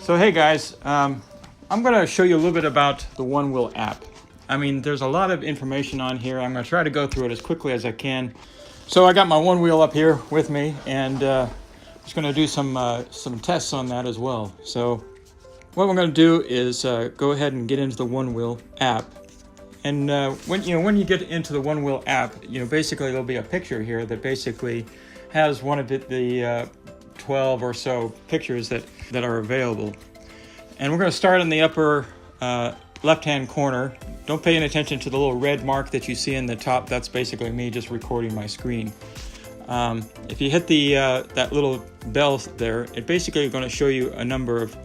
So hey guys, I'm going to show you a little bit about the OneWheel app. I mean, there's a lot of information on here. I'm going to try to go through it as quickly as I can. So I got my OneWheel up here with me, and just going to do some tests on that as well. So what we're going to do is go ahead and get into the OneWheel app. And when you get into the OneWheel app, basically there'll be a picture here that basically has one of the 12 or so pictures that are available. And we're going to start in the upper left-hand corner. Don't pay any attention to the little red mark that you see in the top. That's basically me just recording my screen. If you hit the that little bell there, it basically is going to show you a number of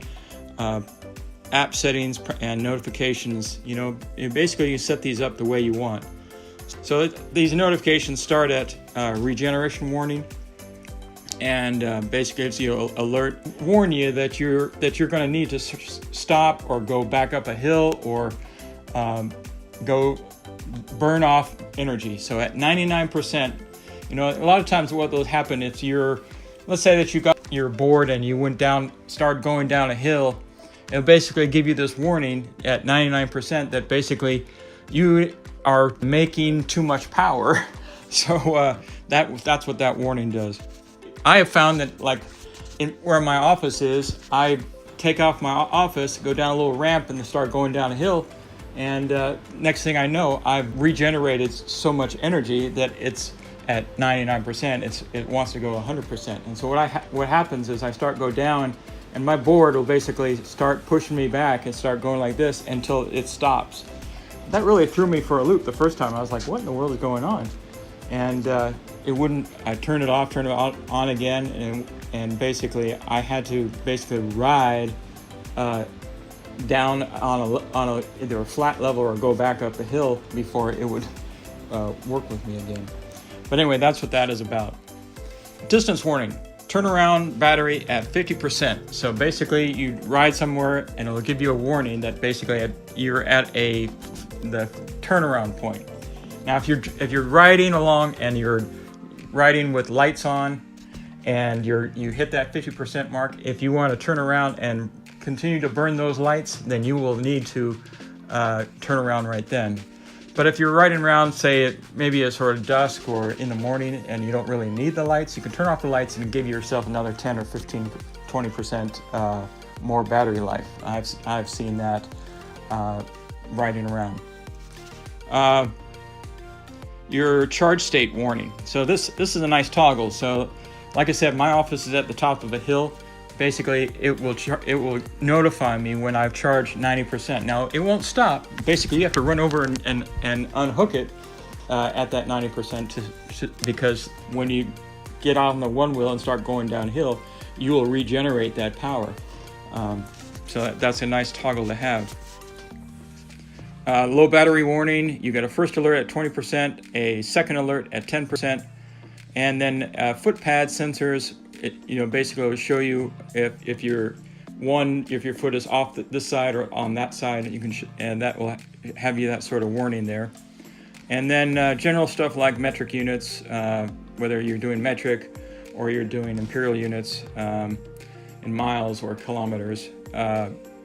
app settings and notifications. Basically you set these up the way you want. So these notifications start at regeneration warning, and basically it's alert, warn you that you're going to need to stop or go back up a hill or go burn off energy. So at 99%, a lot of times what will happen if let's say that you're bored and you started going down a hill, it'll basically give you this warning at 99% that basically you are making too much power. So that's what that warning does. I have found that, where my office is, I take off my office, go down a little ramp, and start going down a hill. And next thing I know, I've regenerated so much energy that it's at 99%. It wants to go 100%. And so what happens is I go down, and my board will basically start pushing me back and start going like this until it stops. That really threw me for a loop the first time. I was like, what in the world is going on? And it wouldn't. I turned it off, turned it on again, and basically I had to ride down on either a flat level or go back up the hill before it would work with me again. But anyway, that's what that is about. Distance warning: turnaround battery at 50%. So basically, you ride somewhere and it'll give you a warning that basically you're at the turnaround point. Now, if you're riding along and you're riding with lights on and you hit that 50% mark, if you want to turn around and continue to burn those lights, then you will need to turn around right then. But if you're riding around, say maybe it's sort of dusk or in the morning and you don't really need the lights, you can turn off the lights and give yourself another 10 or 15, 20% more battery life. I've seen that riding around. Your charge state warning. So this is a nice toggle. So like I said, my office is at the top of a hill. Basically it will notify me when I've charged 90%. Now it won't stop. Basically you have to run over and unhook it at that 90% because when you get on the OneWheel and start going downhill, you will regenerate that power. So that's a nice toggle to have. Low battery warning: you get a first alert at 20%, a second alert at 10%, and then foot pad sensors. Basically will show you if your foot is off this side or on that side. And that will have you that sort of warning there. And then general stuff like metric units, whether you're doing metric or you're doing imperial units in miles or kilometers.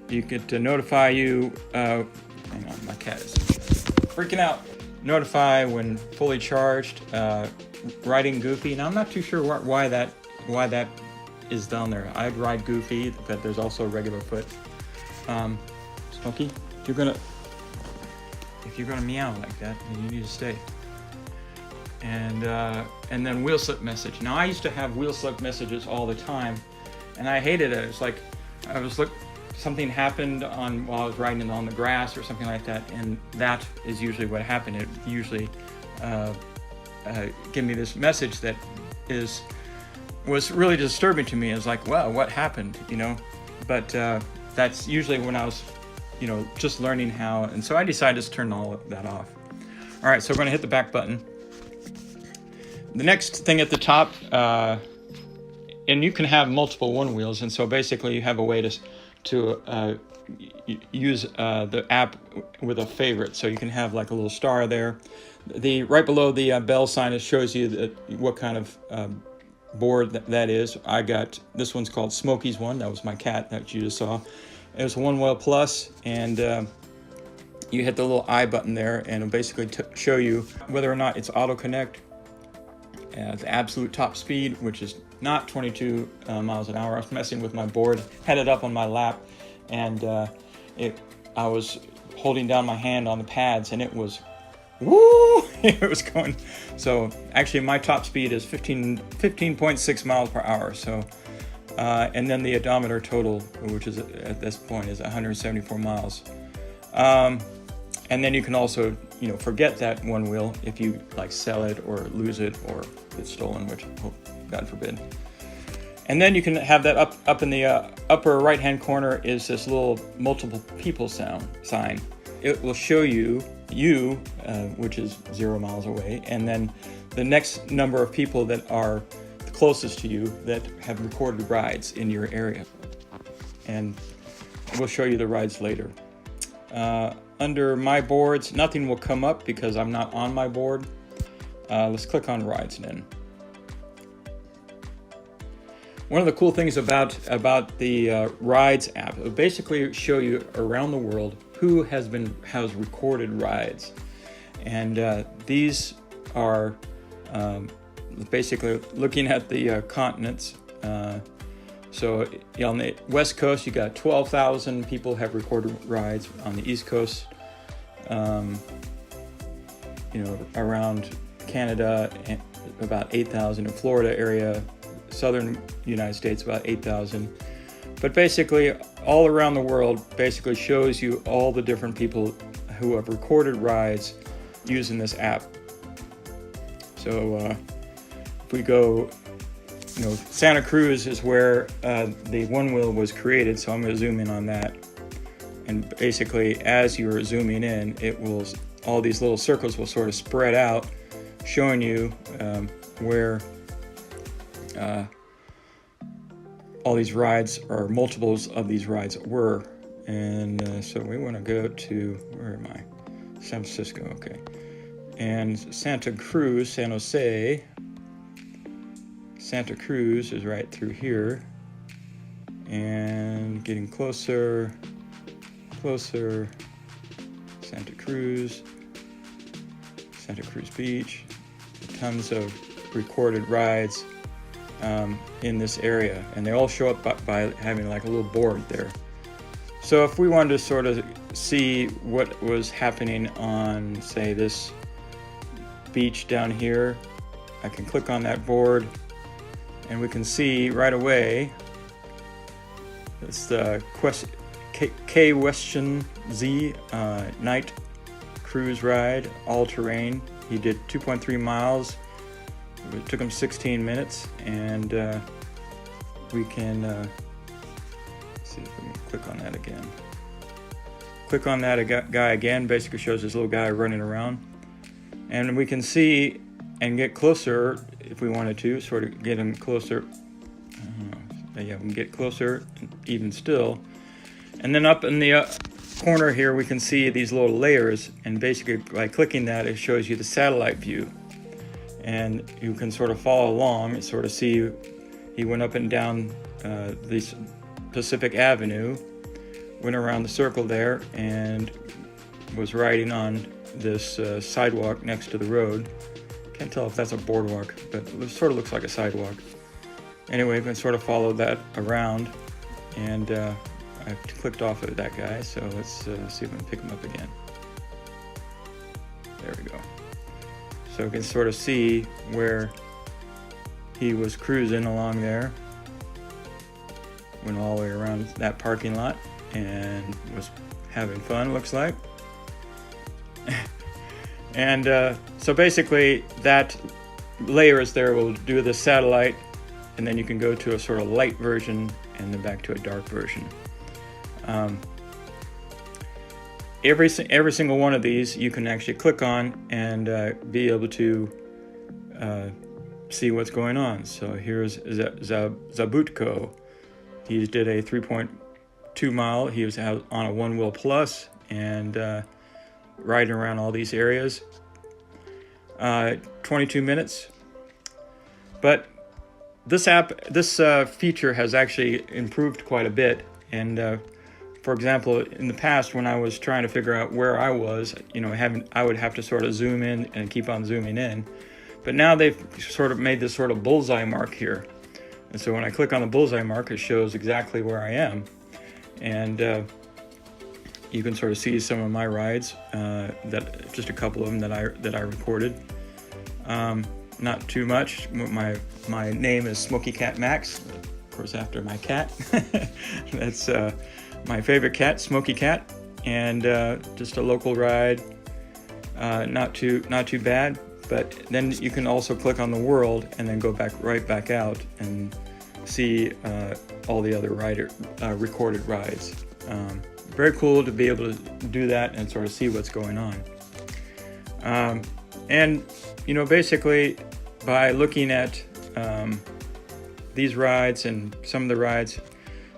You get to notify you. Hang on, my cat is freaking out. Notify when fully charged. Riding Goofy. Now I'm not too sure why that is down there. I'd ride Goofy, but there's also regular foot. Smokey, if you're gonna meow like that, then you need to stay. And then wheel slip message. Now I used to have wheel slip messages all the time, and I hated it. It's like something happened while I was riding on the grass or something like that, and that is usually what happened. It usually give me this message that was really disturbing to me. It's like, wow, what happened, But that's usually when I was, just learning how, and so I decided to turn all of that off. All right, so we're going to hit the back button. The next thing at the top, and you can have multiple OneWheels, and so basically you have a way to use the app with a favorite. So you can have like a little star there. Right below the bell sign, it shows you what kind of board that is. I got, this one's called Smokey's one. That was my cat that you just saw. It was OneWheel Plus, and you hit the little I button there, and it'll basically show you whether or not it's auto connect, the absolute top speed, which is not 22 miles an hour. I was messing with my board, had it up on my lap, and I was holding down my hand on the pads, and it was, woo, it was going. So actually my top speed is 15.6 miles per hour. So, and then the odometer total, which is at this point is 174 miles. And then you can also, you know, forget that one wheel if you like sell it or lose it or it's stolen, which, oh, God forbid. And then you can have that up in the upper right-hand corner is this little multiple people sign. It will show you, which is 0 miles away, and then the next number of people that are the closest to you that have recorded rides in your area. And we'll show you the rides later. Under my boards, nothing will come up because I'm not on my board. Let's click on rides then. One of the cool things about the Rides app, it'll basically show you around the world who has recorded rides. And these are basically looking at the continents. So on the West Coast, you got 12,000 people have recorded rides. On the East Coast, you know, around Canada, about 8,000. In Florida area, southern United States, about 8,000. But basically, all around the world, basically shows you all the different people who have recorded rides using this app. So if we go, you know, Santa Cruz is where the one wheel was created, so I'm going to zoom in on that. And basically, as you're zooming in, it will, all these little circles will sort of spread out, showing you where all these rides or multiples of these rides were. And so we want to go to, where am I? San Francisco, okay. And Santa Cruz, San Jose, Santa Cruz is right through here. And getting closer, Santa Cruz Beach, tons of recorded rides in this area, and they all show up by having like a little board there. So if we wanted to sort of see what was happening on, say, this beach down here, I can click on that board and we can see right away it's the K Weston Z night cruise ride, all terrain. He did 2.3 miles. It took him 16 minutes, and we can see if we can click on that again. Click on that guy again, basically shows this little guy running around. And we can see and get closer if we wanted to, sort of get him closer. Yeah, we can get closer, even still. And then up in the corner here, we can see these little layers, and basically by clicking that, it shows you the satellite view. And you can sort of follow along and sort of see he went up and down this Pacific Avenue, went around the circle there, and was riding on this sidewalk next to the road. Can't tell if that's a boardwalk, but it sort of looks like a sidewalk. Anyway, we can sort of follow that around, and I've clicked off of that guy, so let's see if we can pick him up again. There we go. So we can sort of see where he was cruising along there. Went all the way around that parking lot and was having fun, looks like. And so basically that layers there will do the satellite, and then you can go to a sort of light version and then back to a dark version. Every single one of these you can actually click on and be able to see what's going on. So here's Zabutko. He did a 3.2 mile. He was out on a OneWheel Plus and riding around all these areas. 22 minutes. But this feature has actually improved quite a bit. And for example, in the past, when I was trying to figure out where I was, I would have to sort of zoom in and keep on zooming in. But now they've sort of made this sort of bullseye mark here. And so when I click on the bullseye mark, it shows exactly where I am. And you can sort of see some of my rides, just a couple of them that I recorded. Not too much. My name is Smoky Cat Max, of course after my cat. That's my favorite cat, Smoky Cat, and just a local ride. Not too bad. But then you can also click on the world and then go right back out and see all the other recorded rides. Very cool to be able to do that and sort of see what's going on. And basically by looking at these rides and some of the rides,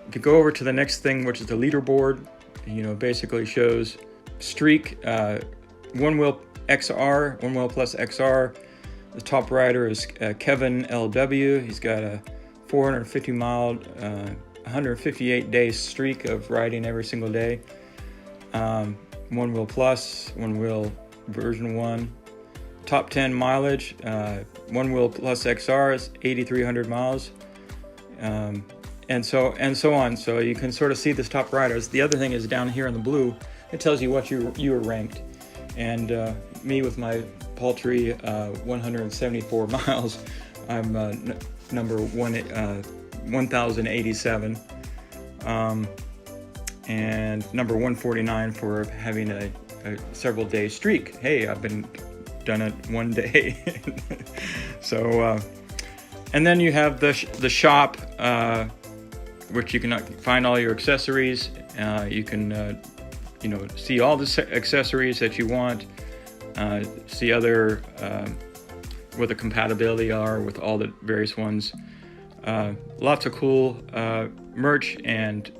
you could go over to the next thing, which is the leaderboard. Basically shows streak, OneWheel XR, OneWheel Plus XR. The top rider is Kevin LW. He's got a 450-mile, 158-day streak of riding every single day. OneWheel Plus, OneWheel version 1. Top 10 mileage, OneWheel Plus XR is 8,300 miles. And so on. So you can sort of see the top riders. The other thing is down here in the blue, it tells you what you were ranked. And me with my paltry 174 miles, I'm number 1087, and number 149 for having a several day streak. Hey, I've been done it one day. So and then you have the shop, which you can find all your accessories. You can see all the accessories that you want, see other what the compatibility are with all the various ones. Lots of cool merch and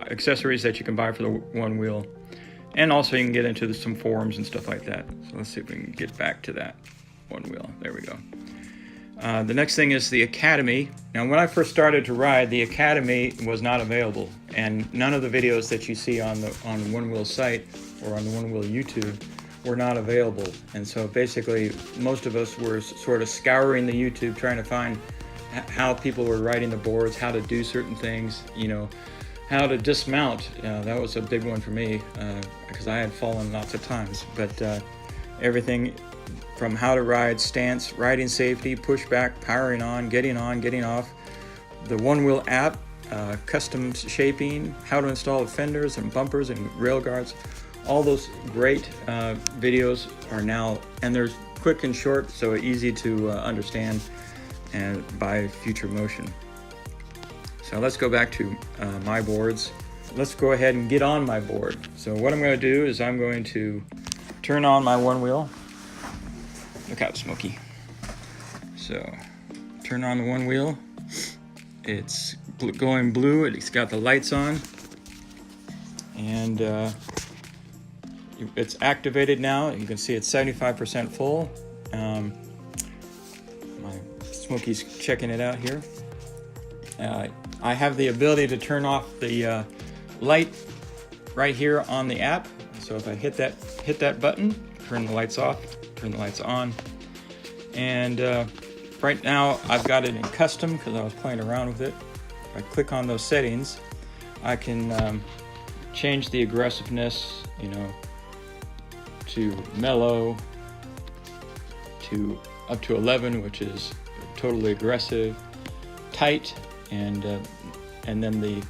accessories that you can buy for the OneWheel. And also you can get into some forums and stuff like that. So let's see if we can get back to that OneWheel. There we go. The next thing is the Academy. Now, when I first started to ride, the Academy was not available, and none of the videos that you see on the OneWheel site or on the OneWheel YouTube were not available. And so basically, most of us were sort of scouring the YouTube trying to find how people were riding the boards, how to do certain things, how to dismount. That was a big one for me because I had fallen lots of times. But everything from how to ride, stance, riding safety, pushback, powering on, getting off, the OneWheel app, custom shaping, how to install fenders and bumpers and rail guards. All those great videos are now, and they're quick and short, so easy to understand and by future motion. So let's go back to my boards. Let's go ahead and get on my board. So what I'm going to do is I'm going to turn on my OneWheel. Look out, Smokey. So turn on the OneWheel. It's going blue. It's got the lights on. And it's activated now. You can see it's 75% full. My Smokey's checking it out here. I have the ability to turn off the light right here on the app. So if I hit that button, turn the lights off, turn the lights on. And right now I've got it in custom because I was playing around with it. If I click on those settings, I can change the aggressiveness, to mellow, to up to 11, which is totally aggressive, tight, and then the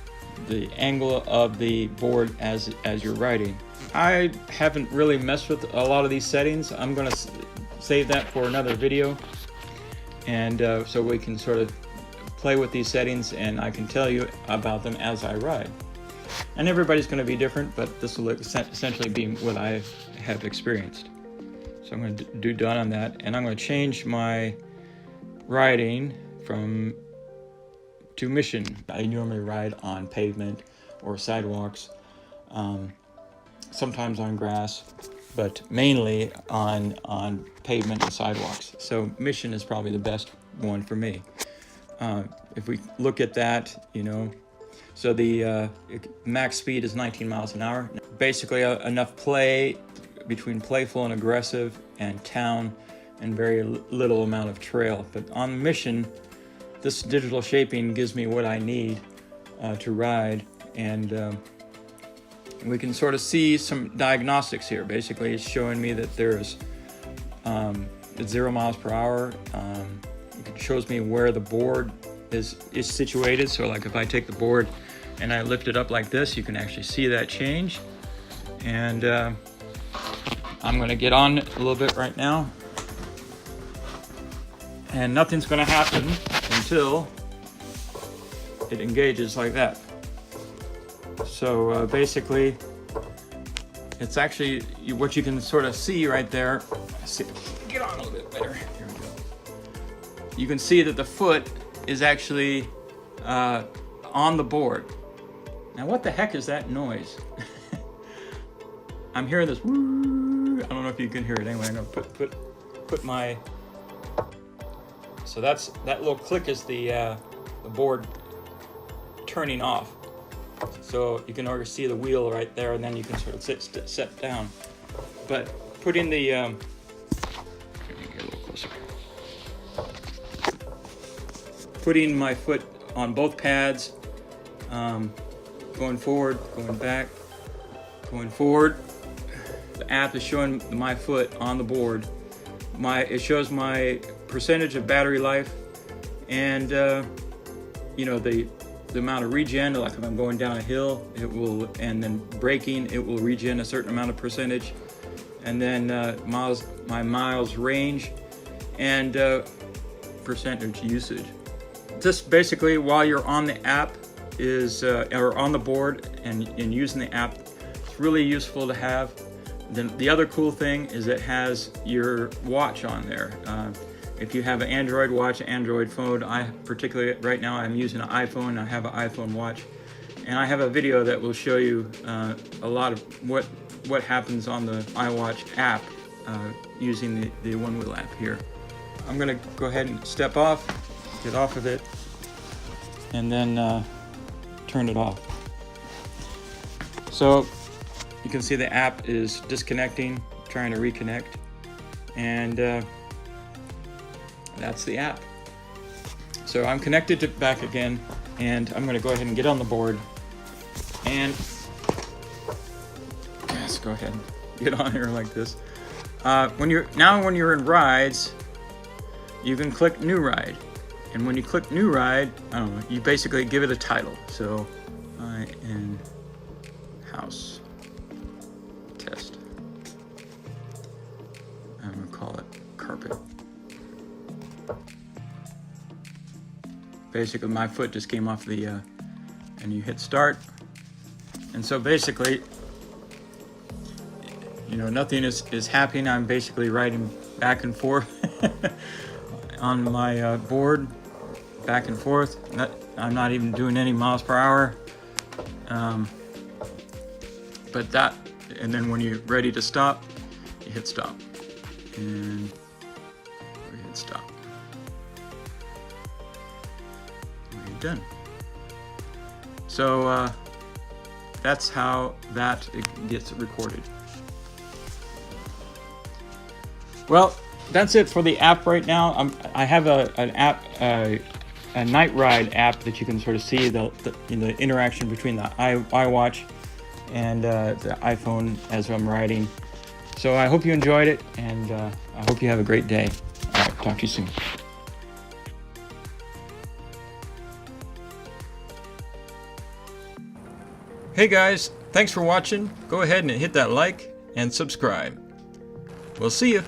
angle of the board as you're riding. I haven't really messed with a lot of these settings. I'm going to save that for another video, and so we can sort of play with these settings, and I can tell you about them as I ride. And everybody's going to be different, but this will essentially be what I have experienced. So I'm going to do done on that, and I'm going to change my riding to mission. I normally ride on pavement or sidewalks, sometimes on grass, but mainly on pavement and sidewalks. So mission is probably the best one for me. if we look at that, you know, so the max speed is 19 miles an hour. Basically enough play between playful and aggressive and town, and very little amount of trail. But on mission, this digital shaping gives me what I need to ride, and we can sort of see some diagnostics here. Basically, it's showing me that there's it's 0 miles per hour. It shows me where the board is situated. So like if I take the board and I lift it up like this, you can actually see that change. And I'm going to get on it a little bit right now. And nothing's going to happen until it engages like that. So basically, it's actually what you can sort of see right there. Get on a little bit better. Here we go. You can see that the foot is actually on the board. Now, what the heck is that noise? I'm hearing this. Woo. I don't know if you can hear it. Anyway, I'm gonna put my. So that little click is the board turning off. So you can already see the wheel right there, and then you can sort of set down. But putting the let me get a little closer. Putting my foot on both pads, going forward, going back, going forward. The app is showing my foot on the board. It shows my percentage of battery life, and you know, the amount of regen. Like if I'm going down a hill, it will, and then braking, it will regen a certain amount of percentage, and then my miles range and percentage usage. Just basically, while you're on the app or on the board and using the app, it's really useful to have. Then the other cool thing is it has your watch on there. If you have an Android watch, Android phone, particularly right now I'm using an iPhone. I have an iPhone watch, and I have a video that will show you a lot of what happens on the iWatch app using the OneWheel app here. I'm gonna go ahead and step off, get off of it, and then turn it off. So you can see the app is disconnecting, trying to reconnect, and that's the app. So I'm connected to back again, and I'm going to go ahead and get on the board, and let's go ahead and get on here like this. When you're in rides, you can click New Ride, and when you click New Ride, I don't know, you basically give it a title. So I in house test. I'm gonna call it carpet. Basically, my foot just came off the, and you hit start. And so basically, you know, nothing is happening. I'm basically riding back and forth on my board, back and forth. I'm not even doing any miles per hour. But that, and then when you're ready to stop, you hit stop. And we hit stop. Done. So that's how that gets recorded. Well, that's it for the app right now. I have an app, a night ride app that you can sort of see the interaction between the iWatch and the iPhone as I'm riding. So I hope you enjoyed it, and I hope you have a great day. All right, talk to you soon. Hey guys, thanks for watching. Go ahead and hit that like and subscribe. We'll see you.